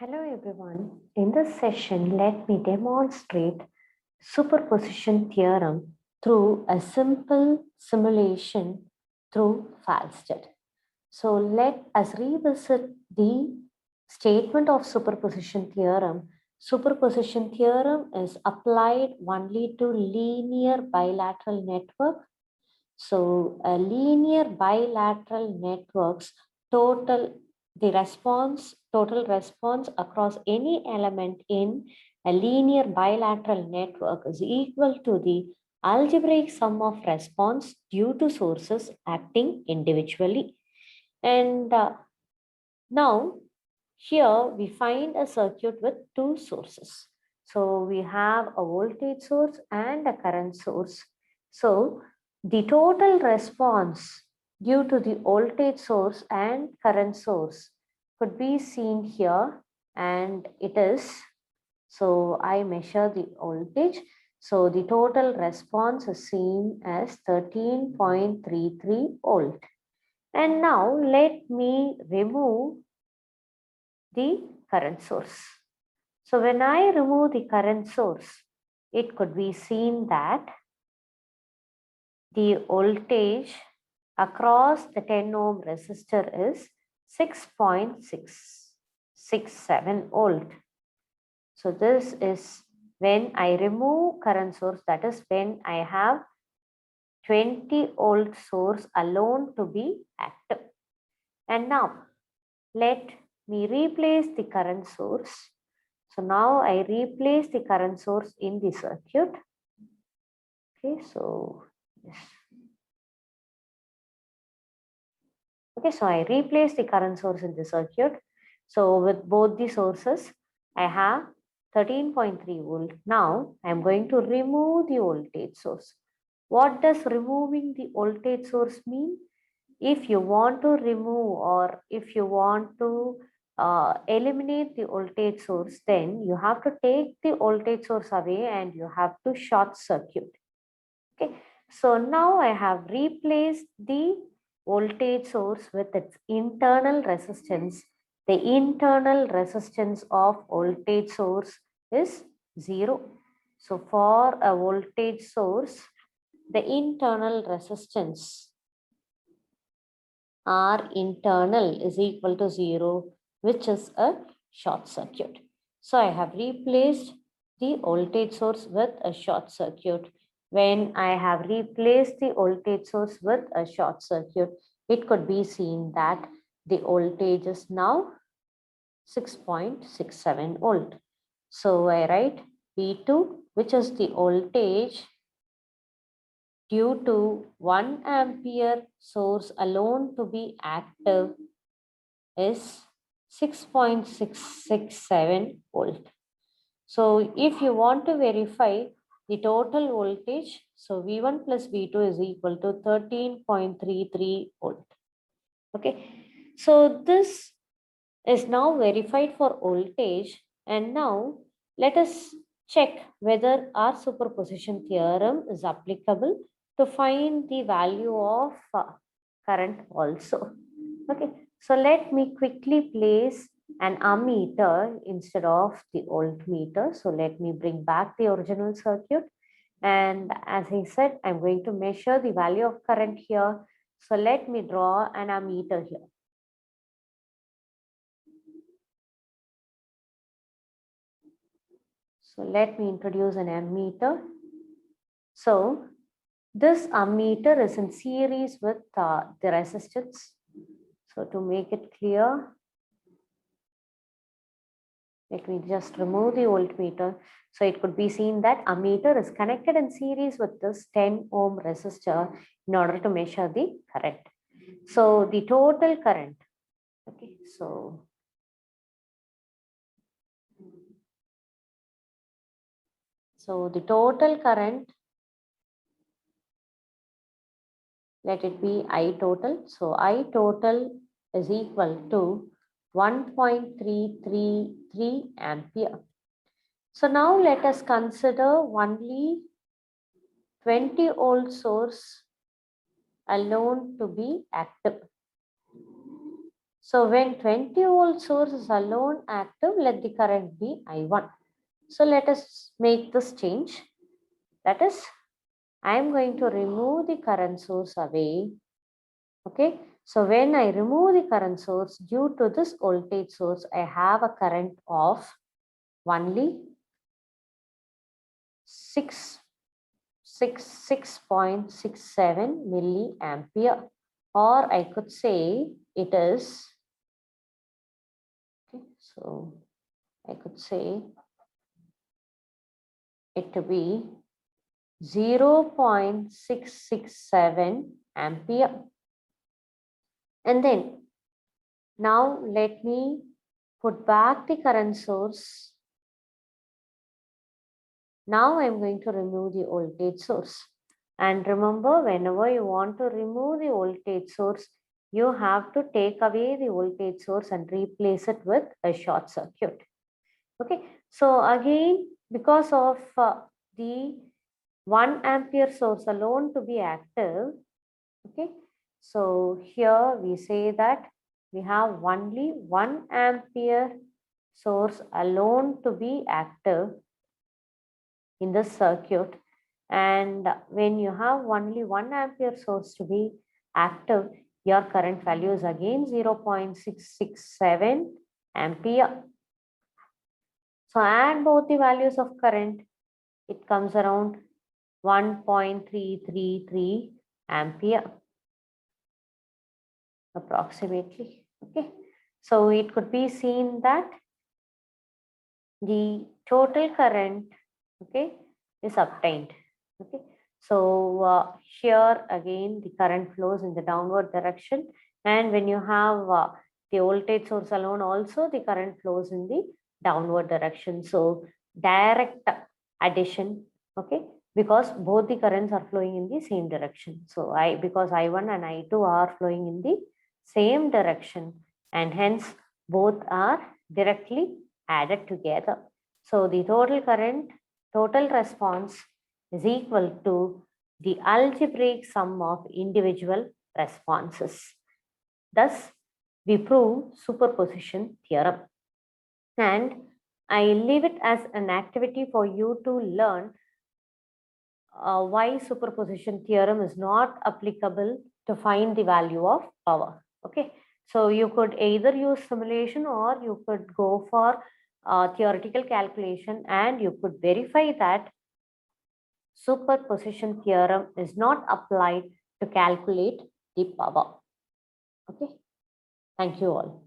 Hello everyone. In this session, let me demonstrate superposition theorem through a simple simulation through Falstad. So let us revisit the statement of superposition theorem. Superposition theorem is applied only to linear bilateral network. So a linear bilateral networks total total response across any element in a linear bilateral network is equal to the algebraic sum of response due to sources acting individually. And now here we find a circuit with two sources. So we have a voltage source and a current source. So the total response due to the voltage source and current source could be seen here, and it is, so I measure the voltage. So the total response is seen as 13.33 volt. And now let me remove the current source. So when I remove the current source, it could be seen that the voltage across the 10 ohm resistor is 6.667 volt. So this is when I remove current source, that is when I have 20 volt source alone to be active. And now let me replace the current source. So now I replace the current source in the circuit. Okay, so yes. Okay, so I replace the current source in the circuit. So with both the sources, I have 13.3 volt. Now I'm going to remove the voltage source. What does removing the voltage source mean? If you want to remove or if you want to eliminate the voltage source, then you have to take the voltage source away and you have to short circuit. Okay, so now I have replaced the voltage source with its internal resistance. The internal resistance of voltage source is 0. So for a voltage source, the internal resistance R internal is equal to 0, which is a short circuit. So I have replaced the voltage source with a short circuit. When I have replaced the voltage source with a short circuit, it could be seen that the voltage is now 6.67 volt. So I write V2, which is the voltage due to 1 ampere source alone to be active, is 6.667 volt. So if you want to verify the total voltage, so V1 plus V2 is equal to 13.33 volt. Okay, so this is now verified for voltage, and now let us check whether our superposition theorem is applicable to find the value of current also. Okay, so let me quickly place an ammeter instead of the voltmeter. So let me bring back the original circuit. And as I said, I'm going to measure the value of current here. So let me draw an ammeter here. So let me introduce an ammeter. So this ammeter is in series with the resistance. So to make it clear, let me just remove the voltmeter. So it could be seen that ammeter is connected in series with this 10 ohm resistor in order to measure the current. So the total current, okay, so the total current, let it be I total. So I total is equal to 1.333 ampere. So now let us consider only 20 volt source alone to be active. So when 20 volt source is alone active, let the current be I1. So let us make this change. That is, I am going to remove the current source away. Okay. So when I remove the current source, due to this voltage source, I have a current of only 6.67 milliampere, or I could say it is, okay, so I could say it to be 0.667 ampere. And then now let me put back the current source. Now I'm going to remove the voltage source. And remember, whenever you want to remove the voltage source, you have to take away the voltage source and replace it with a short circuit. Okay, so again, because of the 1 ampere source alone to be active, okay, so here we say that we have only 1 ampere source alone to be active in the circuit. And when you have only 1 ampere source to be active, your current value is again 0.667 ampere. So add both the values of current, it comes around 1.333 ampere approximately. Okay, so it could be seen that the total current, okay, is obtained. Okay, so here again the current flows in the downward direction, and when you have the voltage source alone, also the current flows in the downward direction. So direct addition, okay, because both the currents are flowing in the same direction. So because I1 and I2 are flowing in the same direction, and hence both are directly added together. So the total current, total response is equal to the algebraic sum of individual responses. Thus, we prove superposition theorem. And I leave it as an activity for you to learn why superposition theorem is not applicable to find the value of power. Okay, so you could either use simulation or you could go for theoretical calculation, and you could verify that superposition theorem is not applied to calculate the power. Okay, thank you all.